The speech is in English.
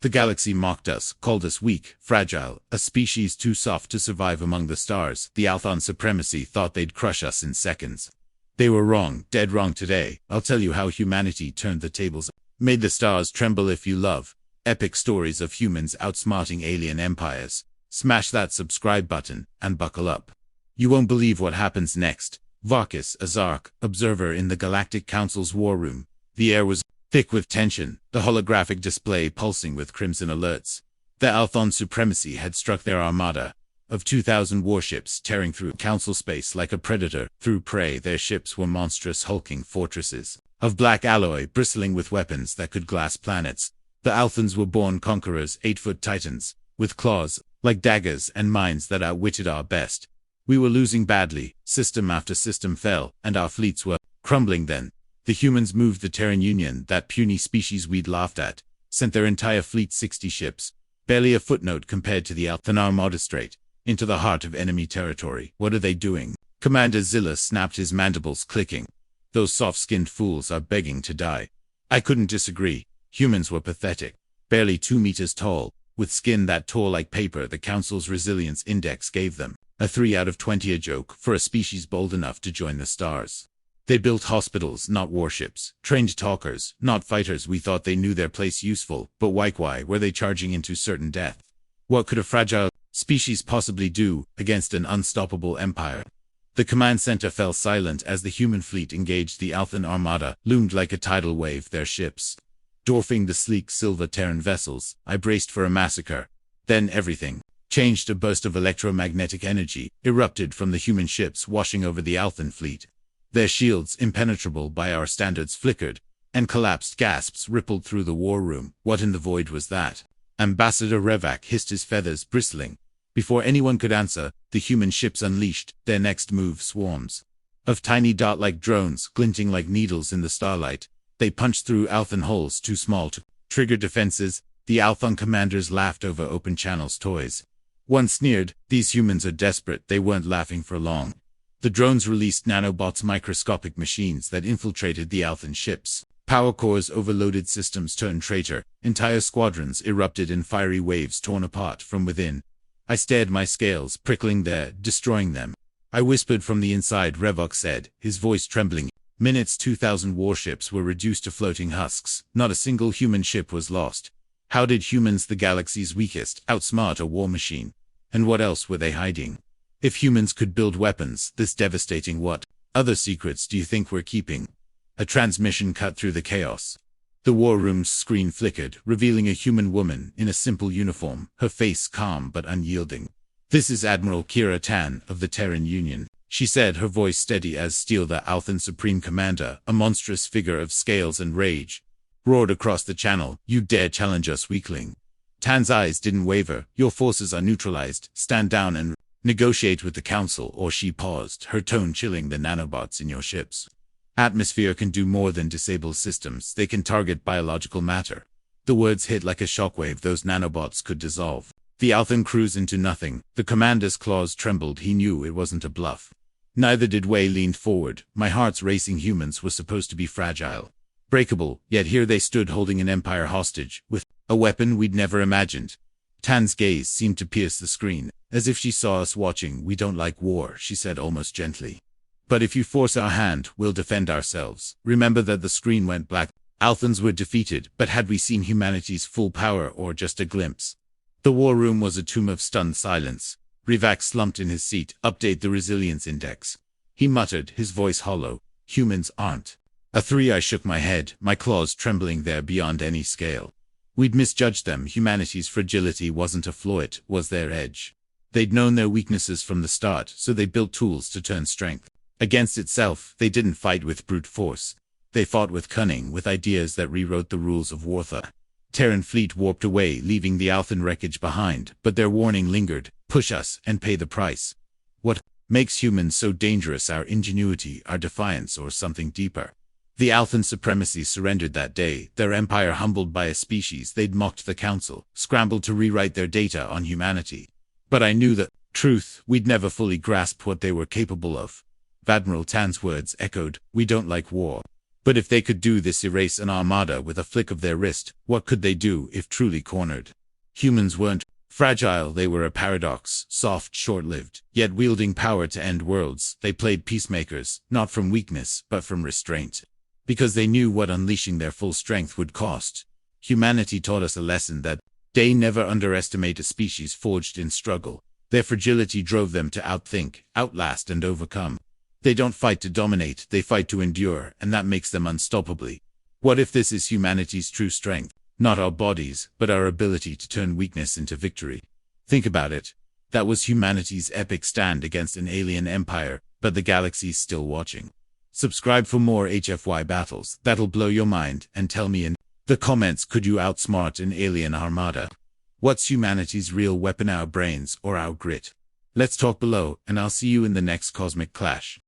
The galaxy mocked us, called us weak, fragile, a species too soft to survive among the stars. The Althan Supremacy thought they'd crush us in seconds. They were wrong, dead wrong today. I'll tell you how humanity turned the tables. Made the stars tremble if you love. Epic stories of humans outsmarting alien empires. Smash that subscribe button, and buckle up. You won't believe what happens next. Varkas, a Zark, observer in the Galactic Council's war room. The air was thick with tension, the holographic display pulsing with crimson alerts. The Althan Supremacy had struck their armada of 2,000 warships, tearing through council space like a predator through prey. Their ships were monstrous hulking fortresses of black alloy bristling with weapons that could glass planets. The Althans were born conquerors, 8-foot titans, with claws like daggers and minds that outwitted our best. We were losing badly, system after system fell, and our fleets were crumbling then. The humans moved the Terran Union, that puny species we'd laughed at, sent their entire fleet, 60 ships, barely a footnote compared to the Althan Armada, straight into the heart of enemy territory. What are they doing? Commander Zilla snapped, his mandibles clicking. Those soft-skinned fools are begging to die. I couldn't disagree. Humans were pathetic, barely 2 meters tall, with skin that tore like paper. The Council's resilience index gave them a 3 out of 20, a joke for a species bold enough to join the stars. They built hospitals, not warships, trained talkers, not fighters. We thought they knew their place, useful, but why were they charging into certain death? What could a fragile species possibly do against an unstoppable empire? The command center fell silent as the human fleet engaged. The Althan Armada loomed like a tidal wave, their ships dwarfing the sleek silver Terran vessels. I braced for a massacre. Then everything changed. A burst of electromagnetic energy erupted from the human ships, washing over the Althan fleet. Their shields, impenetrable by our standards, flickered and collapsed. Gasps rippled through the war room. What in the void was that? Ambassador Revak hissed, his feathers bristling. Before anyone could answer, the human ships unleashed their next move, swarms of tiny dot-like drones, glinting like needles in the starlight. They punched through Althan hulls too small to trigger defenses. The Althan commanders laughed over open channels toys. One sneered, "These humans are desperate." They weren't laughing for long. The drones released nanobots, microscopic machines that infiltrated the Althan ships. Power cores overloaded, systems turned traitor. Entire squadrons erupted in fiery waves, torn apart from within. I stared, my scales prickling. There, destroying them. I whispered from the inside, Revok said, his voice trembling. Minutes, 2,000 warships were reduced to floating husks. Not a single human ship was lost. How did humans, the galaxy's weakest, outsmart a war machine? And what else were they hiding? If humans could build weapons this devastating, what other secrets do you think we're keeping? A transmission cut through the chaos. The war room's screen flickered, revealing a human woman in a simple uniform, her face calm but unyielding. "This is Admiral Kiera Tan of the Terran Union," she said, her voice steady as steel. The Althan Supreme Commander, a monstrous figure of scales and rage, roared across the channel, "You dare challenge us, weakling?" Tan's eyes didn't waver. "Your forces are neutralized. Stand down and negotiate with the Council." Or she paused, her tone chilling. "The nanobots in your ships' atmosphere can do more than disable systems. They can target biological matter." The words hit like a shockwave. Those nanobots could dissolve the Althan crews into nothing. The commander's claws trembled. He knew it wasn't a bluff. Neither did Wei. Leaned forward. "My heart's racing. Humans were supposed to be fragile, breakable, yet here they stood holding an empire hostage, with a weapon we'd never imagined." Tan's gaze seemed to pierce the screen, as if she saw us watching. "We don't like war," she said almost gently. "But if you force our hand, we'll defend ourselves." Remember that the screen went black. Althans were defeated, but had we seen humanity's full power, or just a glimpse? The war room was a tomb of stunned silence. Revak slumped in his seat. "Update the resilience index," he muttered, his voice hollow. "Humans aren't a 3. I shook my head, my claws trembling. There beyond any scale. We'd misjudged them. Humanity's fragility wasn't a flaw, it was their edge. They'd known their weaknesses from the start, so they built tools to turn strength against itself. They didn't fight with brute force. They fought with cunning, with ideas that rewrote the rules of warfare. Terran fleet warped away, leaving the Althan wreckage behind, but their warning lingered: push us and pay the price. What makes humans so dangerous? Our ingenuity, our defiance, or something deeper? The Althan Supremacy surrendered that day, their empire humbled by a species they'd mocked. The Council scrambled to rewrite their data on humanity. But I knew the truth. We'd never fully grasped what they were capable of. Admiral Tan's words echoed, "We don't like war." But if they could do this, erase an armada with a flick of their wrist, what could they do if truly cornered? Humans weren't fragile, they were a paradox, soft, short-lived, yet wielding power to end worlds. They played peacemakers, not from weakness, but from restraint. Because they knew what unleashing their full strength would cost. Humanity taught us a lesson that they never underestimate a species forged in struggle. Their fragility drove them to outthink, outlast, and overcome. They don't fight to dominate, they fight to endure, and that makes them unstoppably. What if this is humanity's true strength? Not our bodies, but our ability to turn weakness into victory. Think about it. That was humanity's epic stand against an alien empire, but the galaxy's still watching. Subscribe for more HFY battles that'll blow your mind, and tell me in the comments, could you outsmart an alien armada? What's humanity's real weapon, our brains or our grit? Let's talk below, and I'll see you in the next cosmic clash.